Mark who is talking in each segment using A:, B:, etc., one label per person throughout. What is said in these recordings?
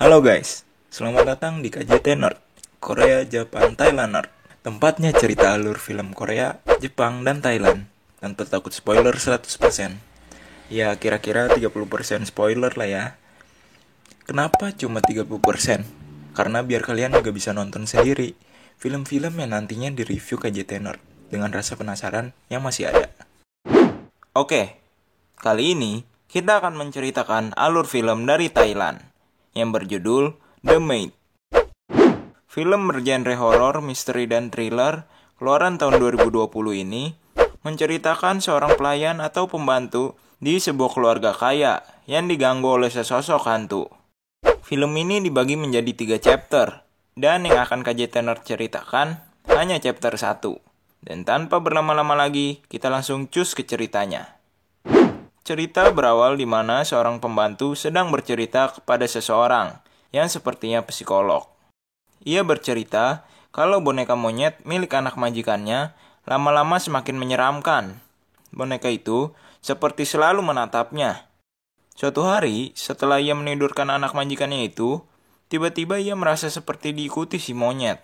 A: Halo guys, selamat datang di KJT Nerd, Korea, Jepang, Thailand Nerd. Tempatnya cerita alur film Korea, Jepang, dan Thailand. Tanpa takut spoiler 100%. Ya kira-kira 30% spoiler lah ya. Kenapa cuma 30%? Karena biar kalian juga bisa nonton sendiri film-film yang nantinya direview KJT Nerd dengan rasa penasaran yang masih ada. Oke, kali ini kita akan menceritakan alur film dari Thailand yang berjudul The Maid. Film bergenre horor, misteri, dan thriller keluaran tahun 2020 ini menceritakan seorang pelayan atau pembantu di sebuah keluarga kaya yang diganggu oleh sesosok hantu. Film ini dibagi menjadi 3 chapter, dan yang akan KJ Nerd ceritakan hanya chapter 1. Dan tanpa berlama-lama lagi, kita langsung cus ke ceritanya. Cerita berawal di mana seorang pembantu sedang bercerita kepada seseorang yang sepertinya psikolog. Ia bercerita kalau boneka monyet milik anak majikannya lama-lama semakin menyeramkan. Boneka itu seperti selalu menatapnya. Suatu hari, setelah ia menidurkan anak majikannya itu, tiba-tiba ia merasa seperti diikuti si monyet.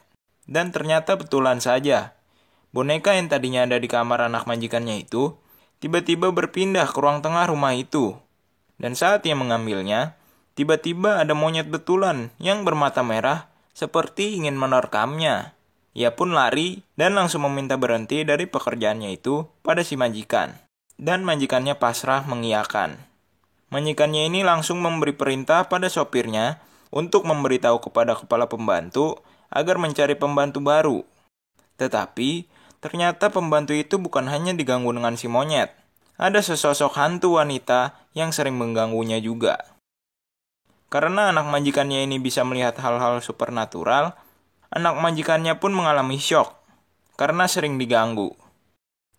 A: Dan ternyata betulan saja. Boneka yang tadinya ada di kamar anak majikannya itu tiba-tiba berpindah ke ruang tengah rumah itu. Dan saat ia mengambilnya, tiba-tiba ada monyet betulan yang bermata merah seperti ingin menerkamnya. Ia pun lari dan langsung meminta berhenti dari pekerjaannya itu pada si majikan. Dan majikannya pasrah mengiyakan. Majikannya ini langsung memberi perintah pada sopirnya untuk memberitahu kepada kepala pembantu agar mencari pembantu baru. Tetapi ternyata pembantu itu bukan hanya diganggu dengan si monyet. Ada sesosok hantu wanita yang sering mengganggunya juga. Karena anak majikannya ini bisa melihat hal-hal supernatural, anak majikannya pun mengalami syok karena sering diganggu.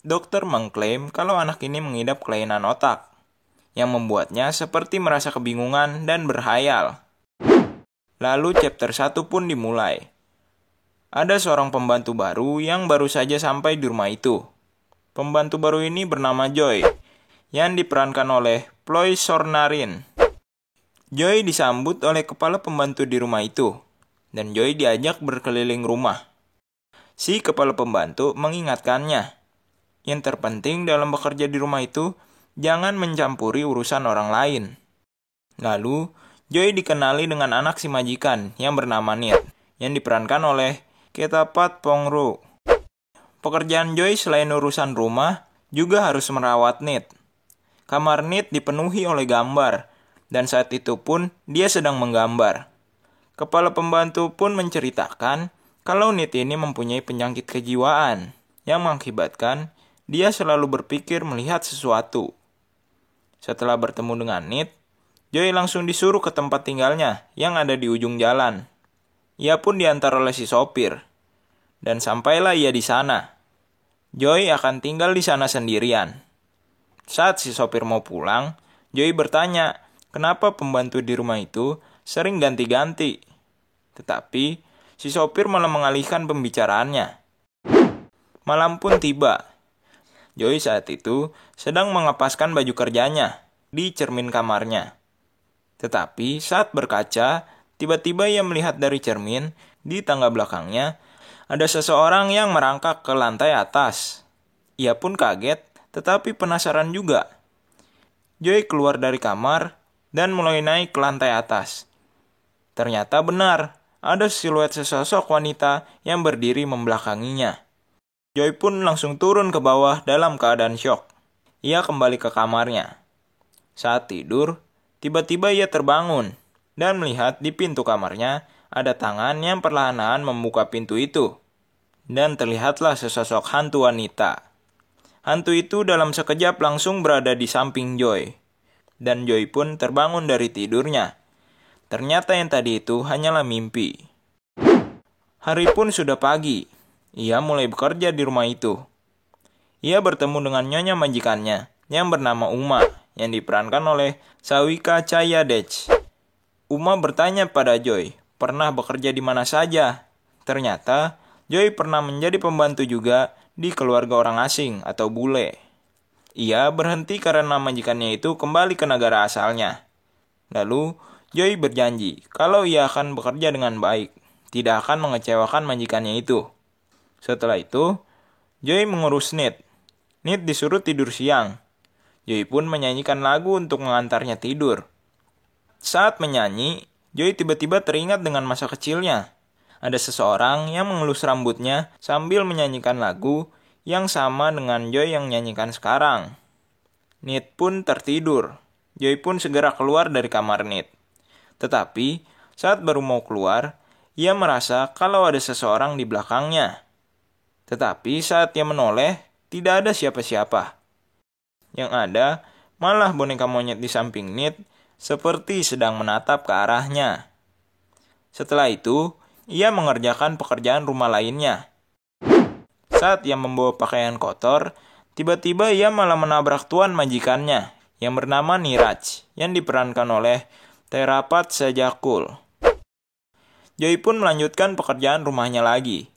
A: Dokter mengklaim kalau anak ini mengidap kelainan otak, yang membuatnya seperti merasa kebingungan dan berhayal. Lalu chapter 1 pun dimulai. Ada seorang pembantu baru yang baru saja sampai di rumah itu. Pembantu baru ini bernama Joy, yang diperankan oleh Chloe Sornarin. Joy disambut oleh kepala pembantu di rumah itu, dan Joy diajak berkeliling rumah. Si kepala pembantu mengingatkannya, yang terpenting dalam bekerja di rumah itu, jangan mencampuri urusan orang lain. Lalu, Joy dikenali dengan anak si majikan yang bernama Nit, yang diperankan oleh Ketapat Pongro. Pekerjaan Joy selain urusan rumah, juga harus merawat Nit. Kamar Nit dipenuhi oleh gambar, dan saat itu pun dia sedang menggambar. Kepala pembantu pun menceritakan kalau Nit ini mempunyai penyakit kejiwaan, yang mengakibatkan dia selalu berpikir melihat sesuatu. Setelah bertemu dengan Nit, Joy langsung disuruh ke tempat tinggalnya yang ada di ujung jalan. Ia pun diantar oleh si sopir. Dan sampailah ia di sana. Joy akan tinggal di sana sendirian. Saat si sopir mau pulang, Joy bertanya, kenapa pembantu di rumah itu sering ganti-ganti. Tetapi, si sopir malah mengalihkan pembicaraannya. Malam pun tiba. Joy saat itu sedang mengepaskan baju kerjanya di cermin kamarnya. Tetapi saat berkaca, tiba-tiba ia melihat dari cermin, di tangga belakangnya, ada seseorang yang merangkak ke lantai atas. Ia pun kaget, tetapi penasaran juga. Joy keluar dari kamar dan mulai naik ke lantai atas. Ternyata benar, ada siluet sesosok wanita yang berdiri membelakanginya. Joy pun langsung turun ke bawah dalam keadaan syok. Ia kembali ke kamarnya. Saat tidur, tiba-tiba ia terbangun dan melihat di pintu kamarnya ada tangan yang perlahan-lahan membuka pintu itu. Dan terlihatlah sesosok hantu wanita. Hantu itu dalam sekejap langsung berada di samping Joy. Dan Joy pun terbangun dari tidurnya. Ternyata yang tadi itu hanyalah mimpi. Hari pun sudah pagi. Ia mulai bekerja di rumah itu. Ia bertemu dengan nyonya majikannya yang bernama Uma, yang diperankan oleh Sawika Chayadech. Uma bertanya pada Joy, pernah bekerja di mana saja? Ternyata, Joy pernah menjadi pembantu juga di keluarga orang asing atau bule. Ia berhenti karena majikannya itu kembali ke negara asalnya. Lalu, Joy berjanji kalau ia akan bekerja dengan baik, tidak akan mengecewakan majikannya itu. Setelah itu, Joy mengurus Nit. Nit disuruh tidur siang. Joy pun menyanyikan lagu untuk mengantarnya tidur. Saat menyanyi, Joy tiba-tiba teringat dengan masa kecilnya. Ada seseorang yang mengelus rambutnya sambil menyanyikan lagu yang sama dengan Joy yang nyanyikan sekarang. Nit pun tertidur. Joy pun segera keluar dari kamar Nit. Tetapi, saat baru mau keluar, ia merasa kalau ada seseorang di belakangnya. Tetapi saat ia menoleh, tidak ada siapa-siapa. Yang ada, malah boneka monyet di samping Nit seperti sedang menatap ke arahnya. Setelah itu, ia mengerjakan pekerjaan rumah lainnya. Saat ia membawa pakaian kotor, tiba-tiba ia malah menabrak tuan majikannya yang bernama Niraj, yang diperankan oleh Terapat Sajakul. Joy pun melanjutkan pekerjaan rumahnya lagi.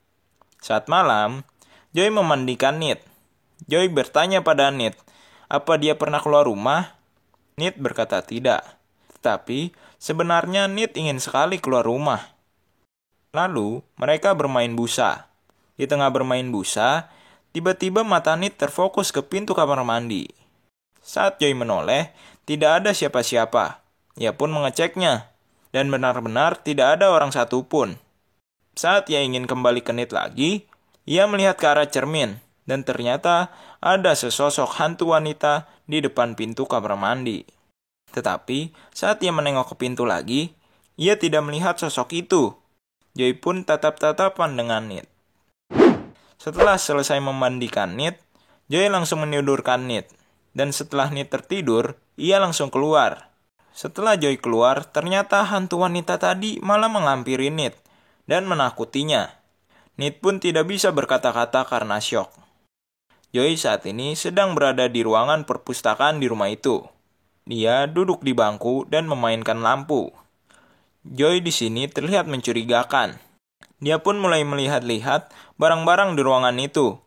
A: Saat malam, Joy memandikan Nit. Joy bertanya pada Nit, apa dia pernah keluar rumah? Nit berkata tidak. Tetapi sebenarnya Nit ingin sekali keluar rumah. Lalu mereka bermain busa. Di tengah bermain busa, tiba-tiba mata Nit terfokus ke pintu kamar mandi. Saat Joy menoleh, tidak ada siapa-siapa. Ia pun mengeceknya. Dan benar-benar tidak ada orang satupun. Saat ia ingin kembali ke Nit lagi, ia melihat ke arah cermin. Dan ternyata ada sesosok hantu wanita di depan pintu kamar mandi. Tetapi saat ia menengok ke pintu lagi, ia tidak melihat sosok itu. Joy pun tatap-tatapan dengan Nit. Setelah selesai memandikan Nit, Joy langsung menidurkan Nit. Dan setelah Nit tertidur, ia langsung keluar. Setelah Joy keluar, ternyata hantu wanita tadi malah menghampiri Nit dan menakutinya. Nit pun tidak bisa berkata-kata karena syok. Joy saat ini sedang berada di ruangan perpustakaan di rumah itu. Dia duduk di bangku dan memainkan lampu. Joy di sini terlihat mencurigakan. Dia pun mulai melihat-lihat barang-barang di ruangan itu.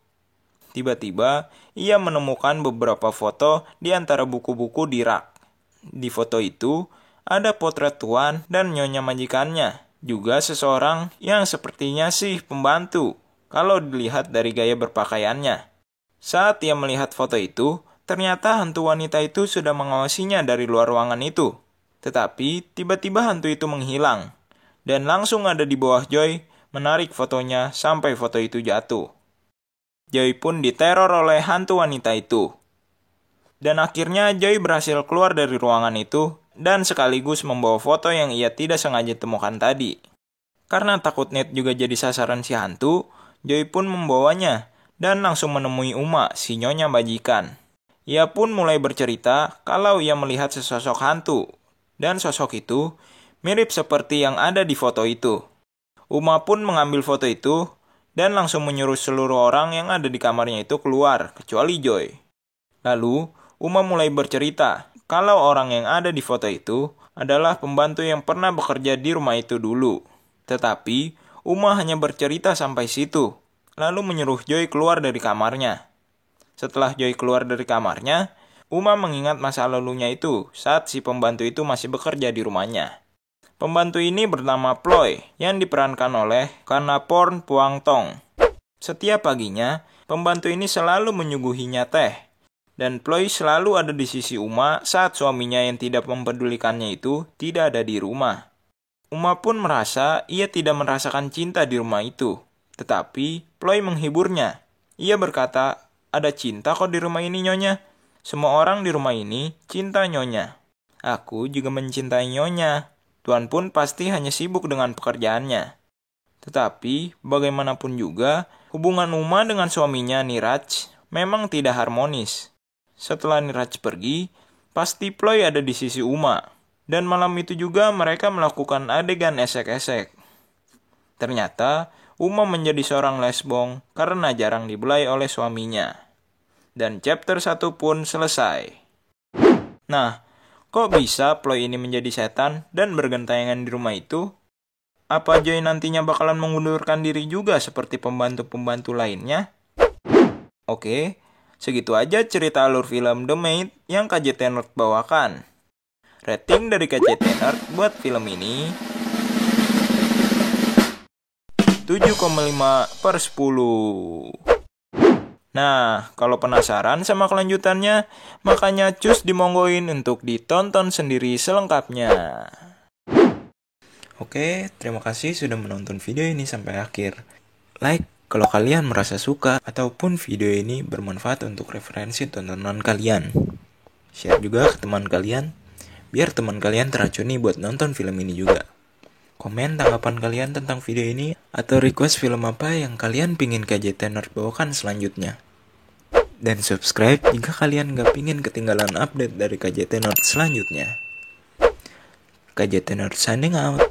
A: Tiba-tiba, ia menemukan beberapa foto di antara buku-buku di rak. Di foto itu, ada potret tuan dan nyonya majikannya. Juga seseorang yang sepertinya sih pembantu, kalau dilihat dari gaya berpakaiannya. Saat ia melihat foto itu, ternyata hantu wanita itu sudah mengawasinya dari luar ruangan itu. Tetapi, tiba-tiba hantu itu menghilang. Dan langsung ada di bawah Joy, menarik fotonya sampai foto itu jatuh. Joy pun diteror oleh hantu wanita itu. Dan akhirnya Joy berhasil keluar dari ruangan itu, dan sekaligus membawa foto yang ia tidak sengaja temukan tadi. Karena takut Nit juga jadi sasaran si hantu, Joy pun membawanya, dan langsung menemui Uma, si nyonya majikan. Ia pun mulai bercerita kalau ia melihat sesosok hantu. Dan sosok itu mirip seperti yang ada di foto itu. Uma pun mengambil foto itu dan langsung menyuruh seluruh orang yang ada di kamarnya itu keluar, kecuali Joy. Lalu, Uma mulai bercerita kalau orang yang ada di foto itu adalah pembantu yang pernah bekerja di rumah itu dulu. Tetapi, Uma hanya bercerita sampai situ, lalu menyuruh Joy keluar dari kamarnya. Setelah Joy keluar dari kamarnya, Uma mengingat masa lalunya itu saat si pembantu itu masih bekerja di rumahnya. Pembantu ini bernama Ploy yang diperankan oleh Kanaporn Puangtong. Setiap paginya, pembantu ini selalu menyuguhinya teh. Dan Ploy selalu ada di sisi Uma saat suaminya yang tidak mempedulikannya itu tidak ada di rumah. Uma pun merasa ia tidak merasakan cinta di rumah itu. Tetapi Ploy menghiburnya. Ia berkata, ada cinta kok di rumah ini nyonya. Semua orang di rumah ini cinta nyonya. Aku juga mencintai nyonya. Tuan pun pasti hanya sibuk dengan pekerjaannya. Tetapi, bagaimanapun juga, hubungan Uma dengan suaminya Niraj memang tidak harmonis. Setelah Niraj pergi, pasti Ploy ada di sisi Uma. Dan malam itu juga mereka melakukan adegan esek-esek. Ternyata, Uma menjadi seorang lesbong karena jarang dibelai oleh suaminya. Dan chapter 1 pun selesai. Nah, kok bisa Ploy ini menjadi setan dan bergentayangan di rumah itu? Apa Joy nantinya bakalan mengundurkan diri juga seperti pembantu-pembantu lainnya? Oke, segitu aja cerita alur film The Maid yang KJT Nerd bawakan. Rating dari KJT Nerd buat film ini 7,5/10. Nah, kalau penasaran sama kelanjutannya, makanya cus dimonggoin untuk ditonton sendiri selengkapnya. Oke, terima kasih sudah menonton video ini sampai akhir. Like kalau kalian merasa suka ataupun video ini bermanfaat untuk referensi tontonan kalian. Share juga ke teman kalian, biar teman kalian teracuni buat nonton film ini juga. Komen tanggapan kalian tentang video ini atau request film apa yang kalian pingin KJT Nerd bawakan selanjutnya. Dan subscribe jika kalian gak pingin ketinggalan update dari KJT Nerd selanjutnya. KJT Nerd signing out.